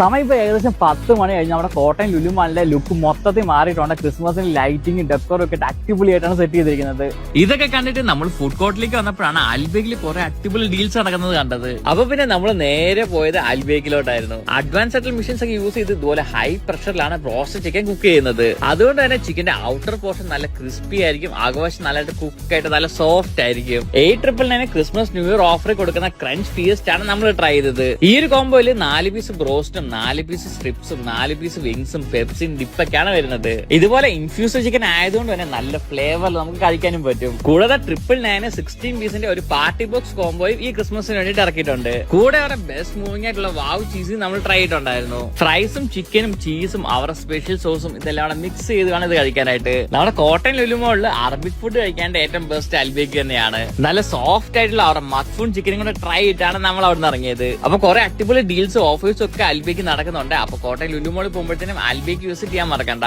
സമയം ഇപ്പൊ ഏകദേശം 10 മണി കഴിഞ്ഞ് നമ്മുടെ കോട്ടയം ലുലു മാളിലെ ലുക്ക് മൊത്തത്തിൽ മാറിയിട്ടുണ്ട്. ക്രിസ്മസിന് ലൈറ്റിംഗ് ഡെക്കോറും ഒക്കെ അടിപൊളിയായിട്ടാണ് സെറ്റ് ചെയ്തിരിക്കുന്നത്. ഇതൊക്കെ കണ്ടിട്ട് നമ്മൾ ഫുഡ് കോർട്ടിലേക്ക് വന്നപ്പോഴാണ് ആൽബേക്കിൽ കുറെ അടിപൊളി ഡീൽസ് നടക്കുന്നത് കണ്ടത്. അപ്പൊ പിന്നെ നമ്മൾ നേരെ പോയത് ആൽബേക്കിലോട്ടായിരുന്നു. അഡ്വാൻസ് സെറ്റിൽ മെഷീൻസ് ഒക്കെ യൂസ് ചെയ്ത് ഇതുപോലെ ഹൈ പ്രഷറിലാണ് ബ്രോസ്റ്റ് ചിക്കൻ കുക്ക് ചെയ്യുന്നത്. അതുകൊണ്ട് തന്നെ ചിക്കന്റെ ഔട്ടർ പോർഷൻ നല്ല ക്രിസ്പി ആയിരിക്കും, ആഘോഷം നല്ലതായിട്ട് കുക്കായിട്ട് നല്ല സോഫ്റ്റ് ആയിരിക്കും. 899 ക്രിസ്മസ് ന്യൂ ഇയർ ഓഫറിൽ കൊടുക്കുന്ന ക്രഞ്ച് ഫീസ്റ്റ് ആണ് നമ്മൾ ട്രൈ ചെയ്തത്. ഈ ഒരു കോംബോയിൽ 4 പീസ് ബ്രോസ്റ്റും 4 പീസ് സ്ട്രിപ്സും 4 പീസ് വിങ്സും പെപ്സിയും ഡിപ്പൊക്കെയാണ് വരുന്നത്. ഇതുപോലെ ഇൻഫ്യൂസ്ഡ് ചിക്കൻ ആയതുകൊണ്ട് തന്നെ നല്ല ഫ്ലേവർ നമുക്ക് കഴിക്കാനും പറ്റും. കൂടാതെ 999 16 പീസിന്റെ ഒരു പാർട്ടി ബോക്സ് കോംബോയും ഈ ക്രിസ്മസിന് വേണ്ടിയിട്ട് ഇറക്കിയിട്ടുണ്ട്. കൂടെ അവരുടെ ബെസ്റ്റ് മൂവിംഗ് ആയിട്ടുള്ള വാവ് ചീസും നമ്മൾ ട്രൈ ചെയ്തിട്ടുണ്ടായിരുന്നു. ഫ്രൈസും ചിക്കനും ചീസും അവരുടെ സ്പെഷ്യൽ സോസും ഇതെല്ലാം മിക്സ് ചെയ്താണ് ഇത് കഴിക്കാനായിട്ട്. നമ്മുടെ കോട്ടയം ലുലുമോളിൽ അറബിക് ഫുഡ് കഴിക്കാണ്ട് ഏറ്റവും ബെസ്റ്റ് ആൽബേക്ക് തന്നെയാണ്. നല്ല സോഫ്റ്റ് ആയിട്ടുള്ള അവരുടെ മക്ഫൂൺ ചിക്കനും കൂടെ ട്രൈ ചെയ്തിട്ടാണ് നമ്മൾ അവിടെ നിന്ന് ഇറങ്ങിയത്. അപ്പൊ കുറെ അടിപൊളി ഡീൽസും ഓഫേഴ്സും ഒക്കെ ആൽബേക്ക് നടക്കുന്നുണ്ട്. അപ്പൊ കോട്ടയം ലുലുമോളിൽ പോകുമ്പോഴത്തേനും ആൽബേക്ക് വിസിറ്റ് ചെയ്യാൻ മറക്കണ്ട.